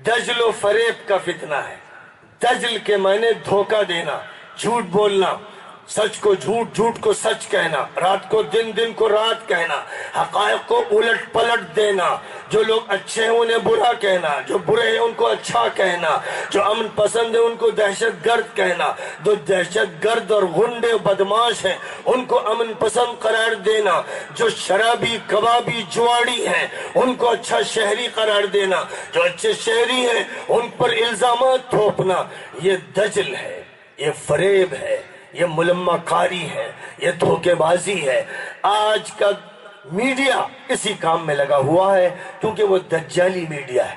دجل و فریب کا فتنہ ہے۔ دجل کے معنی دھوکہ دینا، جھوٹ بولنا، سچ کو جھوٹ، جھوٹ کو سچ کہنا، رات کو دن، دن کو رات کہنا، حقائق کو الٹ پلٹ دینا، جو لوگ اچھے ہیں انہیں برا کہنا، جو برے ہیں ان کو اچھا کہنا، جو امن پسند ہیں ان کو دہشت گرد کہنا، جو دہشت گرد اور غنڈے بدماش ہیں ان کو امن پسند قرار دینا، جو شرابی کبابی جواڑی ہیں ان کو اچھا شہری قرار دینا، جو اچھے شہری ہیں ان پر الزامات تھوپنا، یہ دجل ہے، یہ فریب ہے، یہ ملمہ کاری ہے، یہ دھوکے بازی ہے۔ آج کا میڈیا اسی کام میں لگا ہوا ہے کیونکہ وہ دجالی میڈیا ہے۔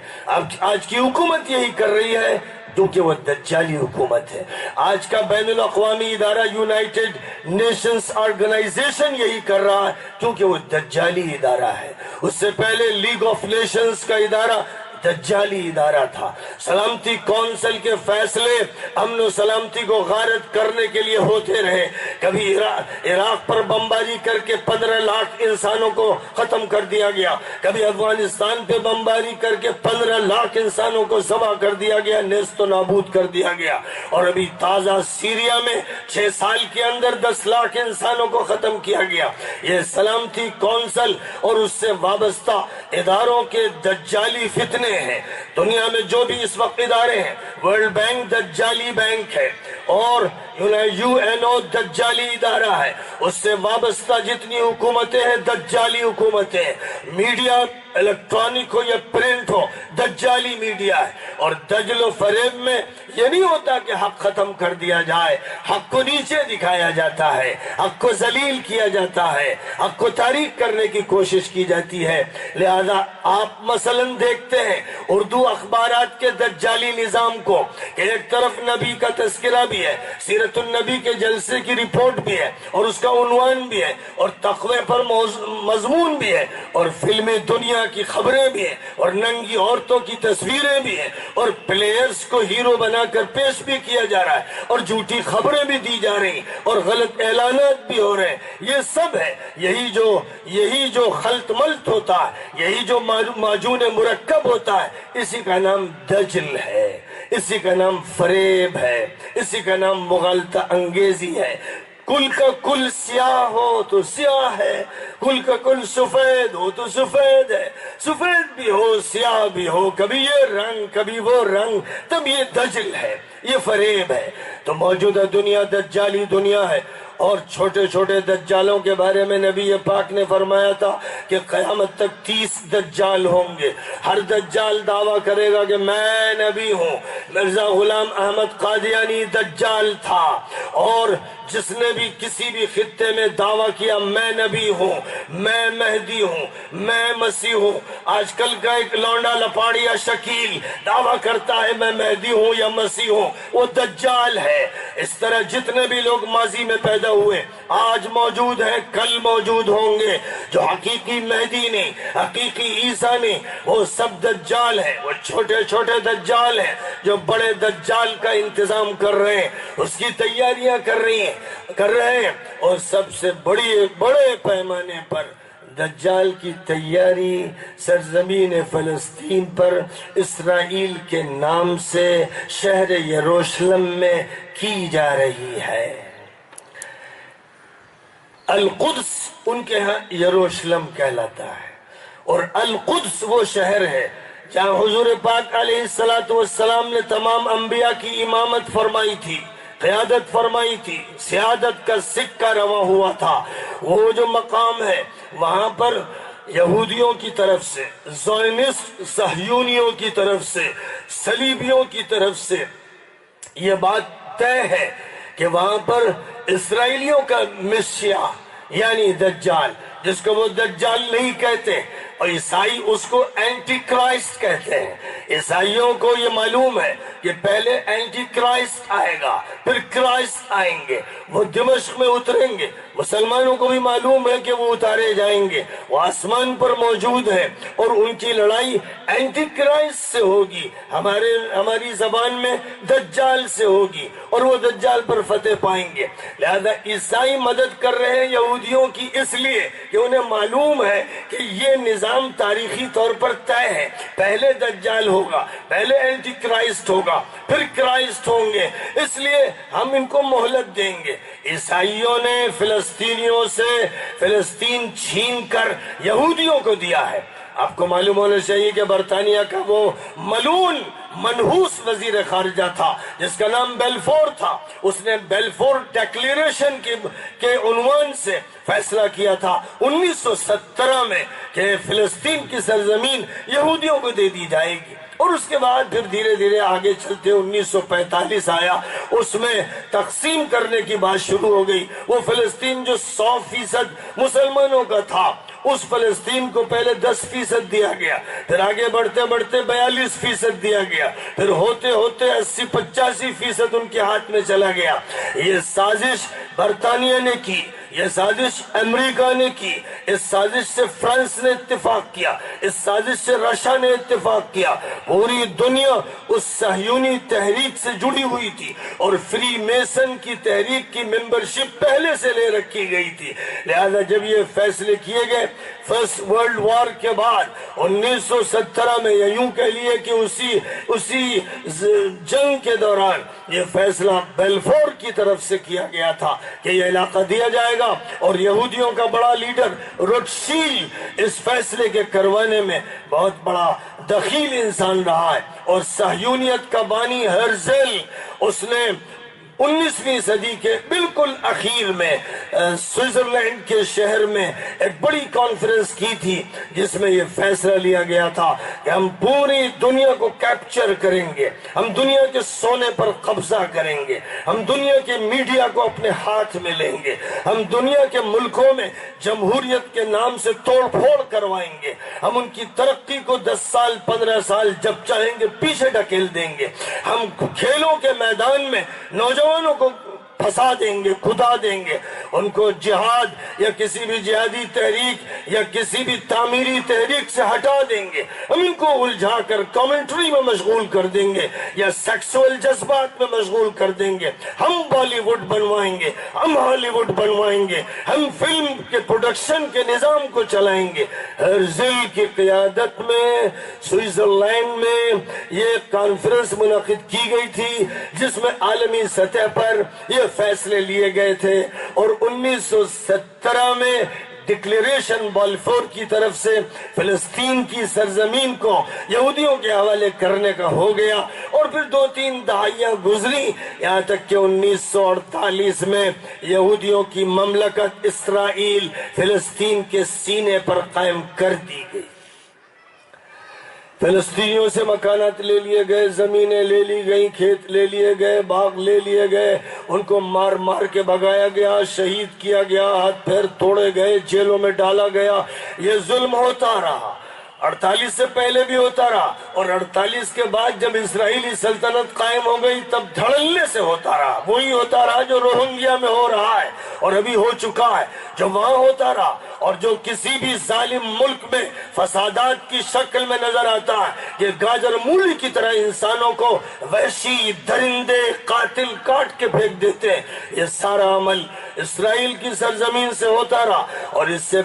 آج کی حکومت یہی کر رہی ہے کیونکہ وہ دجالی حکومت ہے۔ آج کا بین الاقوامی ادارہ یونائٹڈ نیشنز آرگنائزیشن یہی کر رہا ہے کیونکہ وہ دجالی ادارہ ہے۔ اس سے پہلے لیگ آف نیشنز کا ادارہ دجالی ادارہ تھا۔ سلامتی کونسل کے فیصلے امن و سلامتی کو غارت کرنے کے لیے ہوتے رہے۔ کبھی عراق پر بمباری کر کے 15 لاکھ انسانوں کو ختم کر دیا گیا، کبھی افغانستان پہ بمباری کر کے 15 لاکھ انسانوں کو ذبح کر دیا گیا، نیست و نابود کر دیا گیا، اور ابھی تازہ سیریا میں 6 سال کے اندر 10 لاکھ انسانوں کو ختم کیا گیا۔ یہ سلامتی کونسل اور اس سے وابستہ اداروں کے دجالی فتنے ہیں۔ دنیا میں جو بھی اس وقت ادارے ہیں، ورلڈ بینک دجالی بینک ہے، اور UN دجالی ادارہ ہے، اس سے وابستہ جتنی حکومتیں ہیں دجالی حکومتیں ہیں، میڈیا الیکٹرانک ہو یا پرنٹ ہو دجالی میڈیا ہے۔ اور دجل و فریب میں یہ نہیں ہوتا کہ حق ختم کر دیا جائے، حق کو نیچے دکھایا جاتا ہے، حق کو ذلیل کیا جاتا ہے، حق کو تاریک کرنے کی کوشش کی جاتی ہے۔ لہذا آپ مثلا دیکھتے ہیں اردو اخبارات کے دجالی نظام کو کہ ایک طرف نبی کا تذکرہ بھی ہے، سیرت النبی کے جلسے کی رپورٹ بھی ہے، اور اس کا عنوان بھی ہے، اور تقوی پر مضمون بھی ہے، اور فلمی دنیا کی خبریں بھی ہیں، اور ننگی عورتوں کی تصویریں بھی ہیں، اور پلیئرز کو ہیرو بنا کر پیش بھی کیا جا رہا ہے، اور جھوٹی خبریں بھی دی جا رہی ہیں، اور غلط اعلانات بھی ہو رہے ہیں۔ یہ سب ہے، یہی جو خلط ملط ہوتا ہے، یہی جو معجون مرکب ہوتا ہے، اسی کا نام دجل ہے، اسی کا نام فریب ہے، اسی کا نام مغالطہ انگیزی ہے۔ کل کا کل سیاہ ہو تو سیاہ ہے، کل کا کل سفید ہو تو سفید ہے، سفید بھی ہو سیاہ بھی ہو، کبھی یہ رنگ کبھی وہ رنگ، تب یہ دجل ہے، یہ فریب ہے۔ تو موجودہ دنیا دجالی دنیا ہے، اور چھوٹے چھوٹے دجالوں کے بارے میں نبی پاک نے فرمایا تھا کہ قیامت تک 30 دجال ہوں گے۔ ہر دجال دعویٰ کرے گا کہ میں نبی ہوں۔ مرزا غلام احمد قادیانی دجال تھا، اور جس نے بھی کسی بھی خطے میں دعویٰ کیا میں نبی ہوں، میں مہدی ہوں، میں مسیح ہوں۔ آج کل کا ایک لونڈا لپاڑیا شکیل دعویٰ کرتا ہے میں مہدی ہوں یا مسیح ہوں، وہ دجال ہے۔ اس طرح جتنے بھی لوگ ماضی میں پیدا ہوئے، آج موجود ہیں، کل موجود ہوں گے، جو حقیقی مہدی نہیں، حقیقی عیسیٰ نہیں، وہ سب دجال ہیں۔ وہ چھوٹے چھوٹے دجال ہیں جو بڑے دجال کا انتظام کر رہے ہیں، اس کی تیاریاں کر رہے ہیں، اور سب سے بڑے پیمانے پر دجال کی تیاری سرزمین فلسطین پر اسرائیل کے نام سے شہر یروشلم میں کی جا رہی ہے۔ القدس ان کے ہاں یروشلم کہلاتا ہے، اور القدس وہ شہر ہے جہاں حضور پاک علیہ السلام نے تمام انبیاء کی امامت فرمائی تھی، قیادت فرمائی تھی، سیادت کا سکہ روا ہوا تھا۔ وہ جو مقام ہے وہاں پر یہودیوں کی طرف سے، زائنسٹ صہیونیوں کی طرف سے، صلیبیوں کی طرف سے یہ بات طے ہے کہ وہاں پر اسرائیلیوں کا مسیح یعنی دجال، جس کو وہ دجال نہیں کہتے، اور عیسائی اس کو اینٹی کرائسٹ کہتے ہیں۔ عیسائیوں کو یہ معلوم ہے کہ پہلے اینٹی کرائسٹ آئے گا، پھر کرائسٹ آئیں گے، وہ دمشق میں اتریں گے، مسلمانوں کو بھی معلوم ہے کہ وہ اتارے جائیں گے، وہ آسمان پر موجود ہیں، اور ان کی لڑائی اینٹی کرائسٹ سے ہوگی، ہماری زبان میں دجال سے ہوگی، اور وہ دجال پر فتح پائیں گے۔ لہذا عیسائی مدد کر رہے ہیں یہودیوں کی اس لیے کہ انہیں معلوم ہے کہ یہ نظام تاریخی طور پر طے ہے، پہلے دجال ہوگا، پہلے اینٹی کرائسٹ ہوگا، پھر کرائسٹ ہوں گے، اس لیے ہم ان کو مہلت دیں گے۔ عیسائیوں نے فلسطینیوں سے فلسطین چھین کر یہودیوں کو دیا ہے۔ آپ کو معلوم ہونا چاہیے کہ برطانیہ کا وہ ملعون منحوس وزیر خارجہ تھا جس کا نام بیلفور تھا، اس نے بیلفور ڈیکلیریشن کے عنوان سے فیصلہ کیا تھا 1917 میں کہ فلسطین کی سرزمین یہودیوں کو دے دی جائے گی، اور اس کے بعد پھر دھیرے دھیرے آگے چلتے 1945 آیا، اس میں تقسیم کرنے کی بات شروع ہو گئی۔ وہ فلسطین جو 100% مسلمانوں کا تھا، اس فلسطین کو پہلے 10% دیا گیا، پھر آگے بڑھتے بڑھتے 42% دیا گیا، پھر ہوتے ہوتے 80-85% ان کے ہاتھ میں چلا گیا۔ یہ سازش برطانیہ نے کی، یہ سازش امریکہ نے کی، اس سازش سے فرانس نے اتفاق کیا، اس سازش سے رشیا نے اتفاق کیا۔ پوری دنیا اس صہیونی تحریک سے جڑی ہوئی تھی، اور فری میسن کی تحریک کی ممبرشپ پہلے سے لے رکھی گئی تھی۔ لہذا جب یہ فیصلے کیے گئے فرسٹ ورلڈ وار کے بعد 1917 میں، یا یوں کہہ لیے کہ اسی جنگ کے دوران یہ فیصلہ بیلفور کی طرف سے کیا گیا تھا کہ یہ علاقہ دیا جائے گا، اور یہودیوں کا بڑا لیڈر روتشیلڈ اس فیصلے کے کروانے میں بہت بڑا دخیل انسان رہا ہے، اور صہیونیت کا بانی ہرزل، اس نے 19ویں صدی کے بالکل اخیر میں سوئٹزرلینڈ کے شہر میں ایک بڑی کانفرنس کی تھی جس میں یہ فیصلہ لیا گیا تھا کہ ہم پوری دنیا کو کیپچر کریں گے، ہم دنیا کے سونے پر قبضہ کریں گے، ہم دنیا کے میڈیا کو اپنے ہاتھ میں لیں گے، ہم دنیا کے ملکوں میں جمہوریت کے نام سے توڑ پھوڑ کروائیں گے، ہم ان کی ترقی کو 10 سال 15 سال جب چاہیں گے پیچھے ڈھکیل دیں گے، ہم کھیلوں کے میدان میں نوجوانوں کو پھنسا دیں گے، کھدا دیں گے، ان کو جہاد یا کسی بھی جہادی تحریک یا کسی بھی تعمیری تحریک سے ہٹا دیں گے، ہم ان کو الجھا کر کامنٹری میں مشغول کر دیں گے یا سیکسول جذبات میں مشغول کر دیں گے، ہم بالی ووڈ بنوائیں گے، ہم ہالی ووڈ بنوائیں گے، ہم فلم کے پروڈکشن کے نظام کو چلائیں گے۔ ہرزل کی قیادت میں سوئٹزرلینڈ میں یہ کانفرنس منعقد کی گئی تھی جس میں عالمی سطح پر یہ فیصلے لیے گئے تھے، اور 1917 میں ڈکلیریشن بالفور کی طرف سے فلسطین کی سرزمین کو یہودیوں کے حوالے کرنے کا ہو گیا، اور پھر 2-3 دہائیاں گزری، یہاں تک کہ 1948 میں یہودیوں کی مملکت اسرائیل فلسطین کے سینے پر قائم کر دی گئی۔ فلسطینیوں سے مکانات لے لیے گئے، زمینیں لے لی گئیں، کھیت لے لیے گئے، باغ لے لیے گئے، ان کو مار مار کے بھگایا گیا، شہید کیا گیا، ہاتھ پیر توڑے گئے، جیلوں میں ڈالا گیا۔ یہ ظلم ہوتا رہا، 48 سے پہلے بھی ہوتا رہا، اور 48 کے بعد جب اسرائیلی سلطنت قائم ہو گئی تب دھڑلے سے ہوتا رہا، وہی ہوتا رہا جو روہنگیا میں ہو رہا ہے اور ابھی ہو چکا ہے، جو وہاں ہوتا رہا، اور جو کسی بھی ظالم ملک میں فسادات کی شکل میں نظر آتا ہے کہ گاجر مولی کی طرح انسانوں کو وحشی درندے قاتل کاٹ کے پھینک دیتے ہیں، یہ سارا عمل اسرائیل کی سرزمین سے ہوتا رہا۔ اور اس سے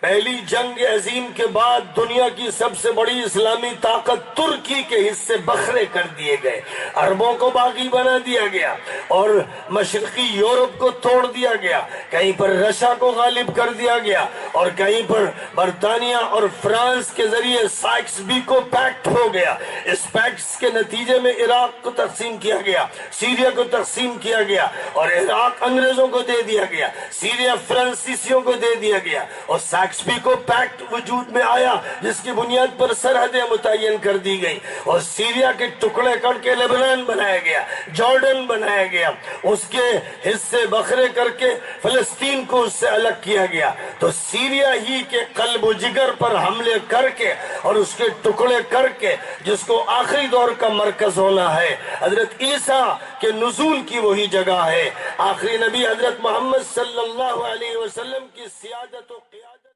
پہلی جنگ عظیم کے بعد دنیا کی سب سے بڑی اسلامی طاقت ترکی کے حصے بکھرے کر دیے گئے، عربوں کو باغی بنا دیا گیا، اور مشرقی یورپ کو توڑ دیا گیا، کہیں پر رشیا کو غالب کر دیا گیا، اور کہیں پر برطانیہ اور فرانس کے ذریعے سائکس بیکو پیکٹ ہو گیا۔ اس پیکٹس کے نتیجے میں عراق کو تقسیم کیا گیا، سیریا کو تقسیم کیا گیا، اور عراق انگریزوں کو دے دیا گیا، سیریا فرانسیسیوں کو دے دیا گیا، اور ایکسپی کو پیکٹ وجود میں آیا جس کی بنیاد پر سرحدیں متعین کر دی گئی، اور سیریا کے ٹکڑے کر کے لیبنان بنایا گیا، جارڈن بنایا گیا، اس کے حصے بکھرے کر کے فلسطین کو اس سے الگ کیا گیا۔ تو سیریا ہی کے قلب و جگر پر حملے کر کے اور اس کے ٹکڑے کر کے، جس کو آخری دور کا مرکز ہونا ہے، حضرت عیسیٰ کے نزول کی وہی جگہ ہے، آخری نبی حضرت محمد صلی اللہ علیہ وسلم کی سیادت و